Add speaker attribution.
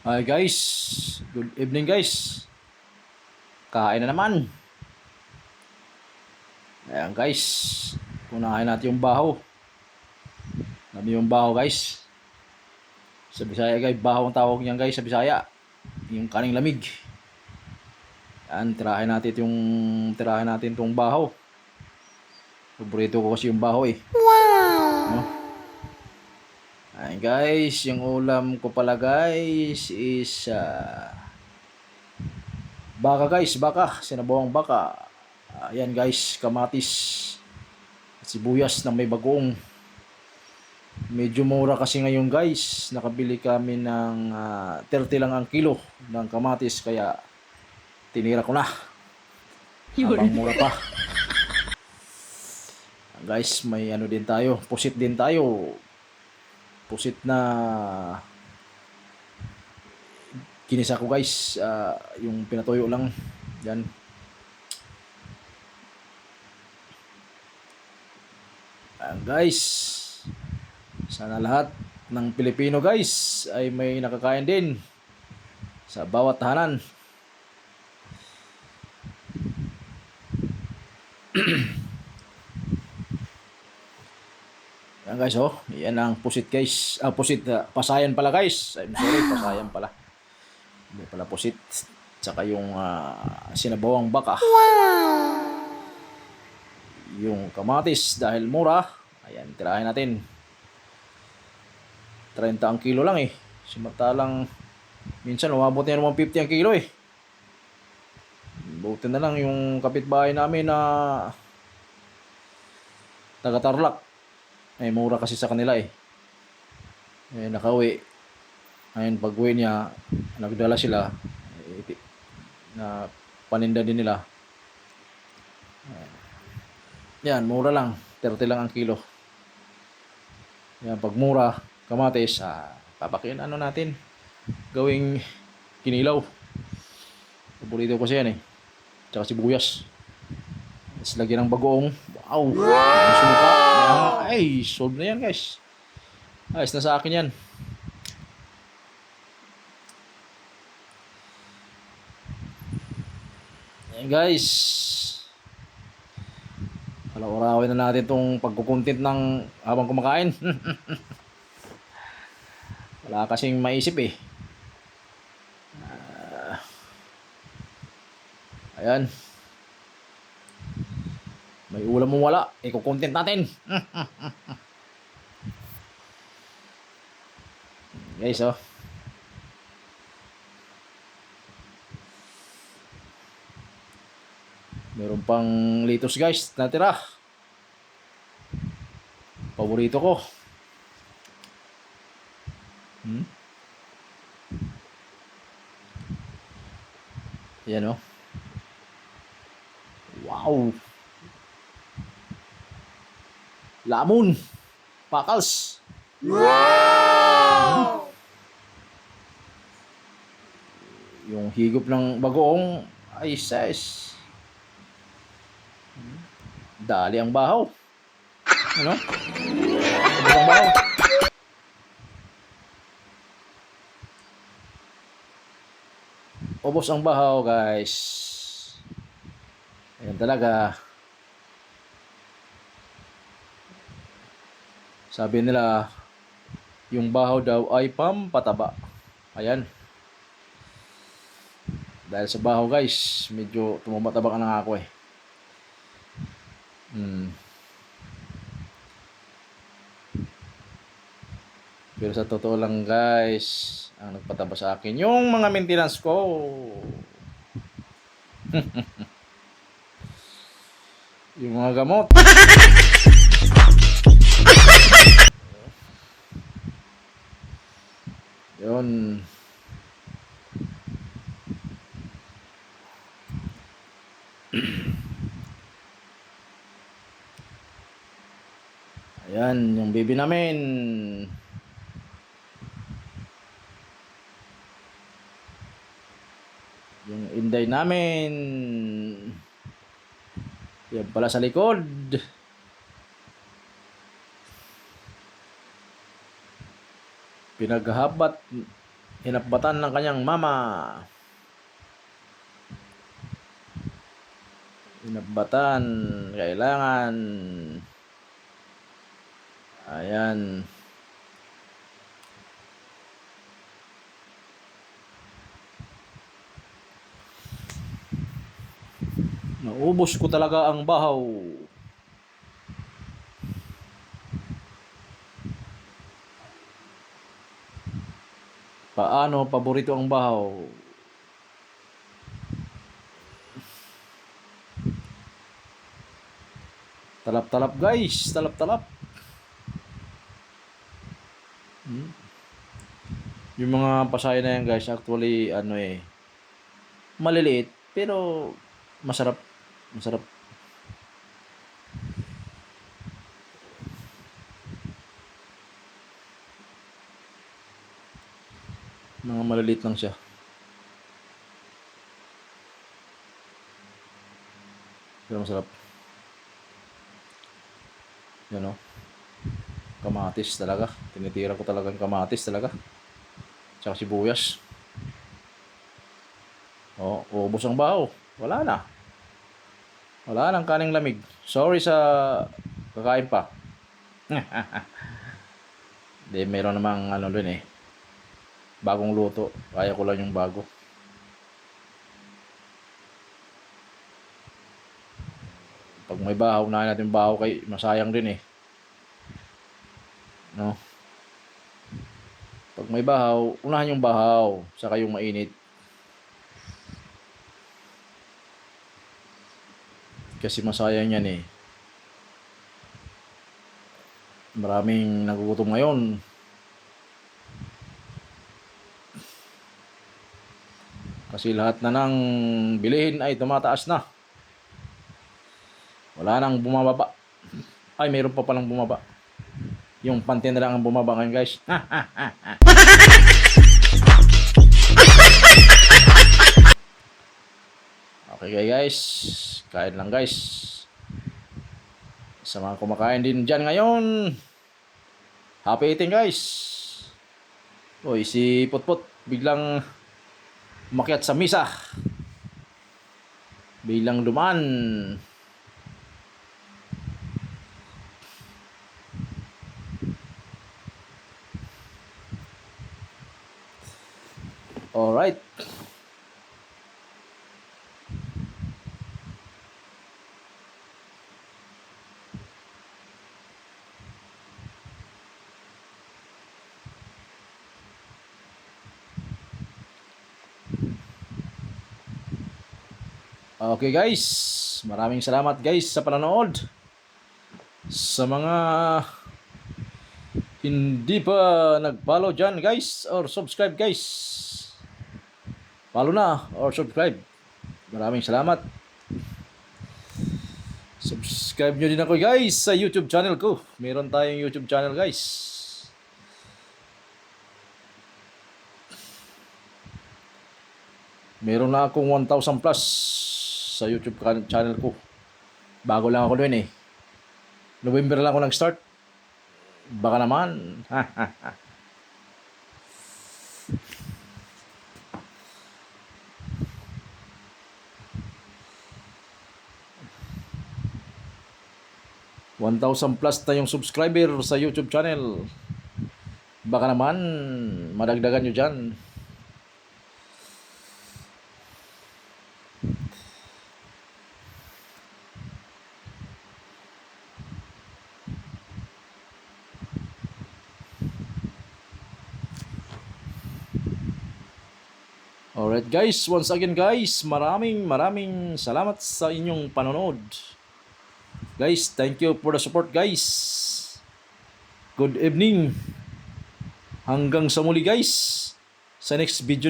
Speaker 1: Hi guys, good evening guys. Kain na naman. Ayan guys, unahin natin yung baho. Dami yung baho guys. Sa Bisaya guys, baho ang tawag niyan guys sa Bisaya. Yung kaning lamig. Ayan, tirahin natin tong baho. Paborito ko kasi yung baho eh. No? Ayan guys, yung ulam ko pala guys is baka guys, sinabawang baka. Ayan guys, kamatis, sibuyas na may bagoong. Medyo mura kasi ngayon guys. Nakabili kami ng 30 lang ang kilo ng kamatis kaya tinira ko na. Habang mura pa. Guys, may ano din tayo. Pusit din tayo. Pusit na kinisa ko guys. Yung pinatuyo lang. Yan. Guys, sana lahat ng Pilipino guys ay may nakakain din sa bawat tahanan. Yan guys, oh. Yan ang pusit guys. Pusit, pasayan pala guys. I'm sorry, pasayan pala. Hindi pala pusit. Tsaka yung sinabawang baka. Yung kamatis dahil mura. Ayan, tirahin natin. 30 ang kilo lang eh. Samantalang minsan umabot na 150 ang kilo eh. Buti na lang yung kapitbahay namin na taga Tarlac. Mura kasi sa kanila eh. Nakauwi. Ayun, pag uwi niya, nagdala sila. Na paninda din nila. Yan, mura lang. 30 lang ang kilo. Yan, pag mura, kamatis, papakin ano natin. Gawing kinilaw. Paborito ko siya yan eh. Tsaka sibuyas. Tapos lagyan ng bagoong. Wow! Suka. Ay, solve na yan guys. Ayos na sa akin yan. Ayan guys. Palawarawin na natin itong pagkukontent ng habang kumakain. Wala kasing maisip eh. Ayan. May ulam mo wala. Iko-content natin. Guys, oh. Meron pang litos guys. Natira. Paborito ko. Ayan, oh. Wow. Lamon. Pakals. Wow! Yung higop ng bagoong ay size. Dali ang bahaw. Ano? Ubos ang bahaw. Ubos ang bahaw guys. Ayan talaga. Sabi nila, yung bahaw daw ay pampataba. Ayan. Dahil sa bahaw guys, medyo tumamataba na nga ako eh. Pero sa totoo lang guys, ang nagpataba sa akin, yung mga maintenance ko. Yung mga gamot. Yun. Ayan, yung baby namin. Yung inday namin. Yan pala sa likod. Pinaghahabat Inapbatan ng kanyang mama. Inapbatan. Kailangan. Ayan. Naubos ko talaga ang bahaw. Paano paborito ang bahaw? Talap-talap guys, talap-talap. Yung mga pasaya na yan guys, actually maliliit pero masarap. Masarap. Mga maliliit lang siya. Pero masarap. Yan o. Kamatis talaga. Tinitira ko talaga yung kamatis talaga. Tsaka sibuyas. O, ubos ang bahaw. Wala na. Wala nang kaning lamig. Sorry sa kakain pa. Di, meron namang dun bagong luto. Kaya ko lang yung bago. Pag may bahaw, unahin natin bahaw kay masayang din no? Pag may bahaw, unahan yung bahaw, saka yung mainit. Kasi masayang yan Maraming nagugutom ngayon. Kasi lahat na ng bilihin ay tumataas na. Wala nang bumababa. Ay, mayroon pa palang bumaba. Yung panty na lang ang bumaba ngayon guys. Okay guys. Kain lang guys. Sa mga kumakain din dyan ngayon. Happy eating guys. Uy, si Putput biglang umakyat sa misa. Biglang dumaan. Alright. Okay guys, maraming salamat guys sa panonood. Sa mga hindi pa nag-follow dyan guys or subscribe guys, follow na or subscribe. Maraming salamat. Subscribe nyo din ako guys sa YouTube channel ko. Meron tayong YouTube channel guys. Meron na akong 1,000 plus sa YouTube channel ko. Bago lang ako doon November lang ako nag-start. Baka naman. 1,000 plus na yung subscriber sa YouTube channel. Baka naman madagdagan nyo dyan. Alright guys, once again guys, maraming salamat sa inyong panonood. Guys, thank you for the support guys. Good evening. Hanggang sa muli guys. Sa next video na.